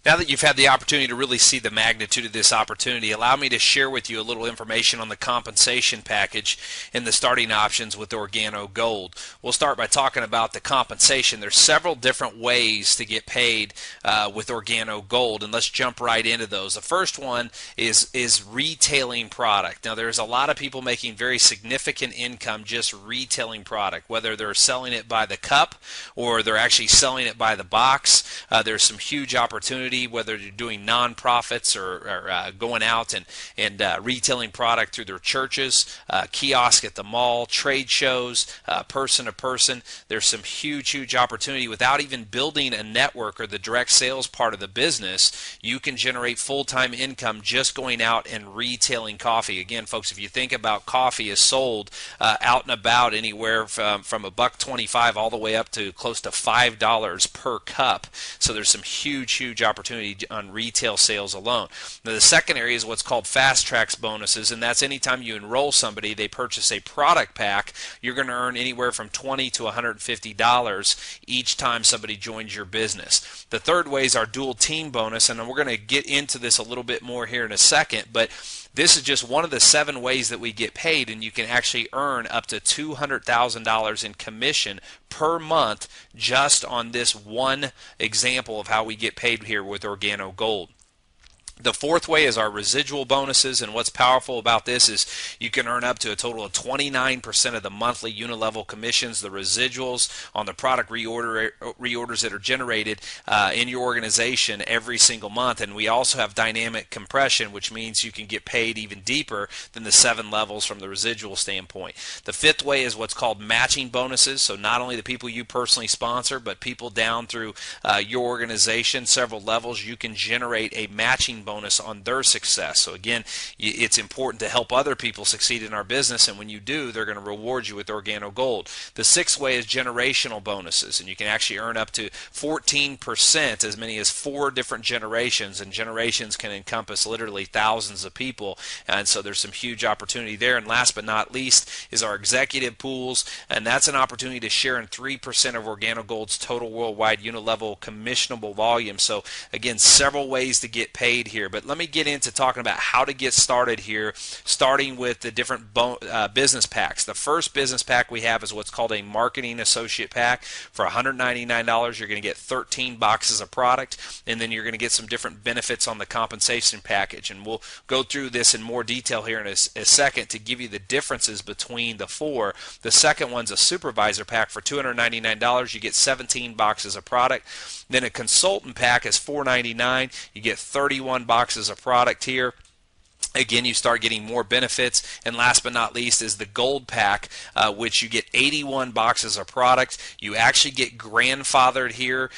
Now that you've had the opportunity to really see the magnitude of this opportunity, allow me to share with you a little information on the compensation package and the starting options with Organo Gold. We'll start by talking about the compensation. There's several different ways to get paid with Organo Gold, and let's jump right into those. The first one is retailing product. Now, there's a lot of people making very significant income just retailing product, whether they're selling it by the cup or they're actually selling it by the box. There's some huge opportunity whether you're doing nonprofits or going out and retailing product through their churches, kiosk at the mall, trade shows, person to person. There's some huge opportunity without even building a network or the direct sales part of the business. You can generate full-time income just going out and retailing coffee. Again, folks, if you think about coffee is sold out and about anywhere from $1.25 all the way up to close to $5 per cup. So there's some huge opportunity on retail sales alone. Now, the second area is what's called fast tracks bonuses, and that's anytime you enroll somebody, they purchase a product pack, you're going to earn anywhere from $20 to $150 each time somebody joins your business. The third way is our dual team bonus, and we're going to get into this a little bit more here in a second, but this is just one of the 7 ways that we get paid, and you can actually earn up to $200,000 in commission per month just on this one example of how we get paid here with Organo Gold. The fourth way is our residual bonuses, and what's powerful about this is you can earn up to a total of 29% of the monthly unilevel commissions, the residuals on the product reorders that are generated in your organization every single month. And we also have dynamic compression, which means you can get paid even deeper than the 7 levels from the residual standpoint. The fifth way is what's called matching bonuses, so not only the people you personally sponsor, but people down through your organization, several levels, you can generate a matching bonus on their success. So again, it's important to help other people succeed in our business, and when you do, they're going to reward you with Organo Gold. The sixth way is generational bonuses, and you can actually earn up to 14%, as many as 4 different generations, and generations can encompass literally thousands of people, and so there's some huge opportunity there. And last but not least is our executive pools, and that's an opportunity to share in 3% of Organo Gold's total worldwide unilevel commissionable volume. So again, several ways to get paid here, but let me get into talking about how to get started here, starting with the different business packs. The first business pack we have is what's called a marketing associate pack. For $199, you're going to get 13 boxes of product, and then you're going to get some different benefits on the compensation package, and we'll go through this in more detail here in a second to give you the differences between the 4. The second one's a supervisor pack. For $299, you get 17 boxes of product. Then a consultant pack is $499. You get 31 boxes of product here. Again, you start getting more benefits. And last but not least is the gold pack, which you get 81 boxes of product. You actually get grandfathered here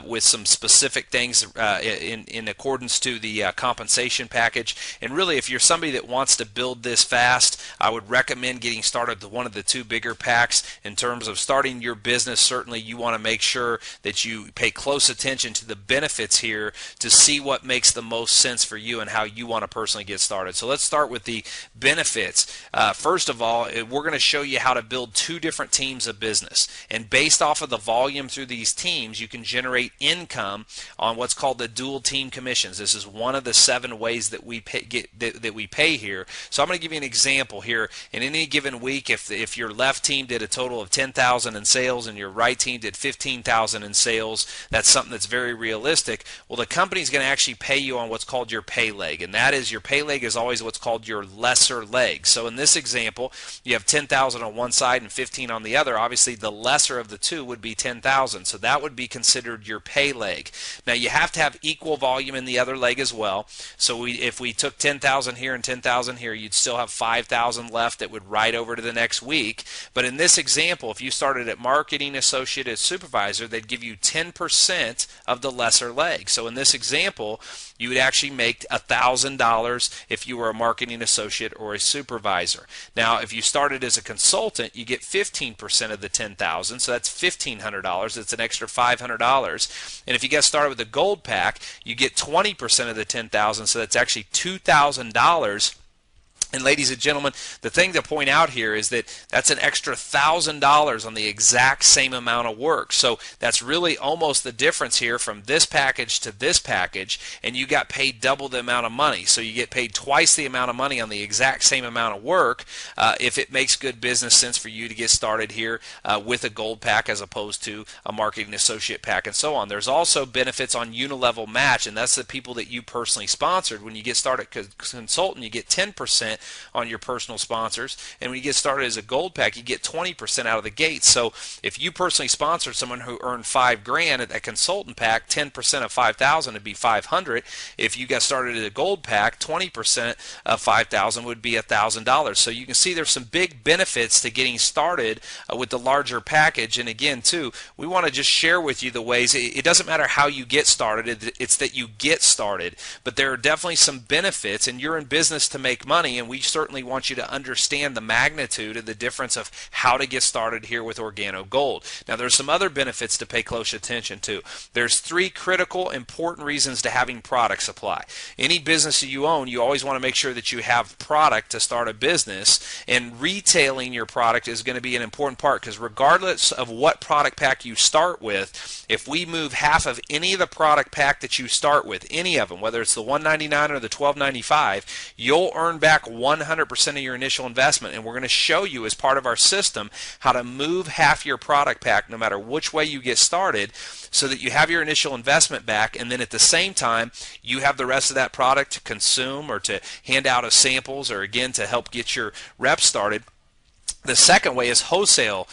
with some specific things in accordance to the compensation package. And really, if you're somebody that wants to build this fast, I would recommend getting started with one of the 2 bigger packs. In terms of starting your business, certainly you want to make sure that you pay close attention to the benefits here to see what makes the most sense for you and how you want to personally get started. So let's start with the benefits. First of all, we're going to show you how to build 2 different teams of business, and based off of the volume through these teams, you can generate income on what's called the dual team commissions. This is one of the 7 ways that we pay here. So I'm going to give you an example here. In any given week, if your left team did a total of $10,000 in sales and your right team did $15,000 in sales, that's something that's very realistic. Well, the company's going to actually pay you on what's called your pay leg, and that is your pay leg is always what's called your lesser leg. So in this example, you have 10,000 on one side and 15 on the other. Obviously, the lesser of the 2 would be 10,000. So that would be considered your pay leg. Now, you have to have equal volume in the other leg as well. So if we took 10,000 here and 10,000 here, you'd still have 5,000 left that would ride over to the next week. But in this example, if you started at marketing associate at supervisor, they'd give you 10% of the lesser leg. So in this example, you would actually make $1,000 if you were a marketing associate or a supervisor. Now, if you started as a consultant, you get 15% of the $10,000, so that's $1,500. That's an extra $500. And if you get started with the gold pack, you get 20% of the $10,000, so that's actually $2,000 And ladies and gentlemen, the thing to point out here is that that's an extra $1,000 on the exact same amount of work. So that's really almost the difference here from this package to this package, and you got paid double the amount of money. So you get paid twice the amount of money on the exact same amount of work if it makes good business sense for you to get started here with a gold pack as opposed to a marketing associate pack and so on. There's also benefits on unilevel match, and that's the people that you personally sponsored. When you get started as a consultant, you get 10% on your personal sponsors, and when you get started as a gold pack, you get 20% out of the gate. So if you personally sponsored someone who earned $5,000 at that consultant pack, 10% of 5,000 would be 500. If you got started at a gold pack, 20% of 5,000 would be $1,000. So you can see there's some big benefits to getting started with the larger package. And again, too, we want to just share with you the ways. It doesn't matter how you get started, it's that you get started. But there are definitely some benefits, and you're in business to make money, and we certainly want you to understand the magnitude of the difference of how to get started here with Organo Gold. Now, there's some other benefits to pay close attention to. There's 3 critical, important reasons to having product supply. Any business that you own, you always want to make sure that you have product to start a business, and retailing your product is going to be an important part, because regardless of what product pack you start with, if we move half of any of the product pack that you start with, any of them, whether it's the $199 or the $12.95, you'll earn back 100% of your initial investment. And we're going to show you as part of our system how to move half your product pack no matter which way you get started, so that you have your initial investment back, and then at the same time you have the rest of that product to consume or to hand out as samples, or again to help get your reps started. The second way is wholesale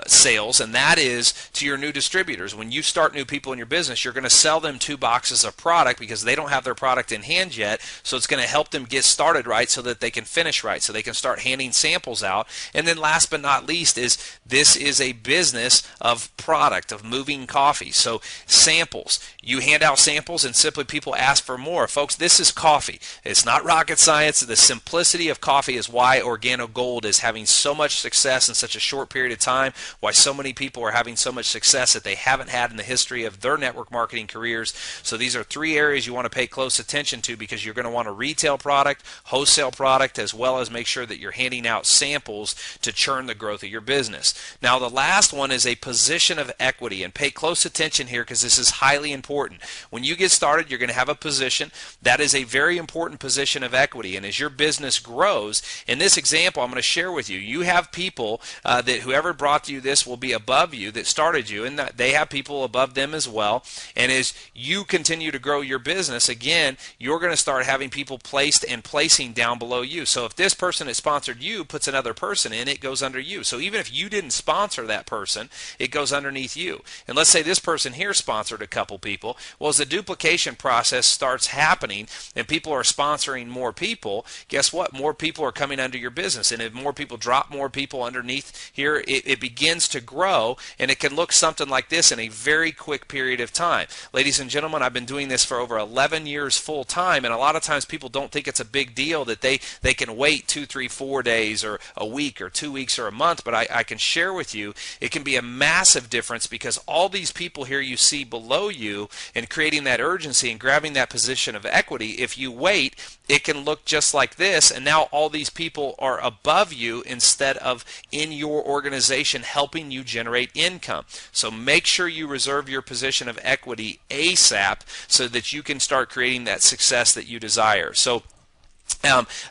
sales, and that is to your new distributors. When you start new people in your business, you're going to sell them 2 boxes of product because they don't have their product in hand yet, so it's going to help them get started right so that they can finish right, so they can start handing samples out. And then last but not least is this is a business of product, of moving coffee. So samples. You hand out samples and simply people ask for more. Folks, this is coffee. It's not rocket science. The simplicity of coffee is why Organo Gold is having so much success in such a short period of time, why so many people are having so much success that they haven't had in the history of their network marketing careers. So these are 3 areas you want to pay close attention to, because you're going to want a retail product, wholesale product, as well as make sure that you're handing out samples to churn the growth of your business. Now, the last one is a position of equity, and pay close attention here because this is highly important. When you get started, you're going to have a position. That is a very important position of equity, and as your business grows, in this example I'm going to share with you, you have people that whoever brought you this will be above you, that started you, and they have people above them as well. And as you continue to grow your business, again, you're going to start having people placed and placing down below you. So if this person that sponsored you puts another person in, it goes under you. So even if you didn't sponsor that person, it goes underneath you. And let's say this person here sponsored a couple people. Well, as the duplication process starts happening and people are sponsoring more people, guess what? More people are coming under your business. And if more people drop more people underneath here, it begins to grow, and it can look something like this in a very quick period of time. Ladies and gentlemen, I've been doing this for over 11 years full time, and a lot of times people don't think it's a big deal that they can wait 2, 3, 4 days or a week or 2 weeks or a month, but I can share with you it can be a massive difference, because all these people here you see below you, and creating that urgency and grabbing that position of equity, if you wait, it can look just like this, and now all these people are above you instead of in your organization helping you generate income. So make sure you reserve your position of equity ASAP so that you can start creating that success that you desire. So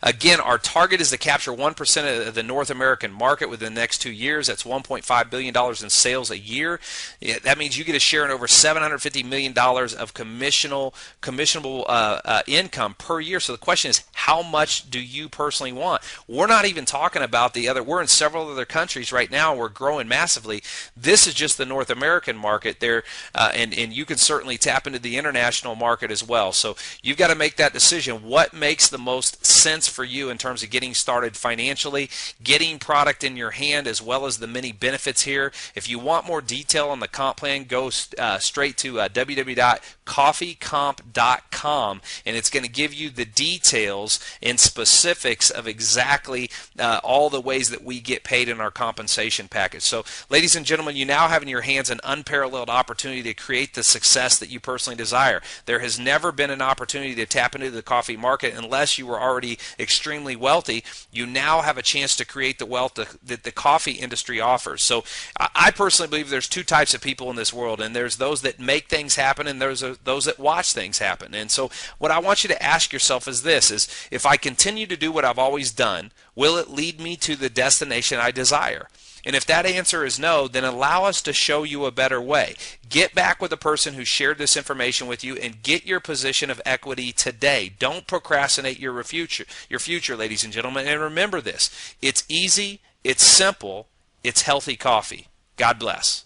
again, our target is to capture 1% of the North American market within the next 2 years. That's $1.5 billion in sales a year. That means you get a share in over $750 million of commissionable income per year. So the question is, how much do you personally want? We're not even talking about the other. We're in several other countries right now. We're growing massively. This is just the North American market there, and you can certainly tap into the international market as well. So you've got to make that decision. What makes the most sense for you in terms of getting started financially, getting product in your hand, as well as the many benefits here? If you want more detail on the comp plan, go straight to www coffeecomp.com, and it's going to give you the details and specifics of exactly all the ways that we get paid in our compensation package. So, ladies and gentlemen, you now have in your hands an unparalleled opportunity to create the success that you personally desire. There has never been an opportunity to tap into the coffee market unless you were already extremely wealthy. You now have a chance to create the wealth that the coffee industry offers. So I personally believe there's two types of people in this world, and there's those that make things happen and there's those that watch things happen. And so what I want you to ask yourself is this, is if I continue to do what I've always done, will it lead me to the destination I desire? And if that answer is no, then allow us to show you a better way. Get back with the person who shared this information with you and get your position of equity today. Don't procrastinate your future, ladies and gentlemen. And remember this, it's easy, it's simple, it's healthy coffee. God bless.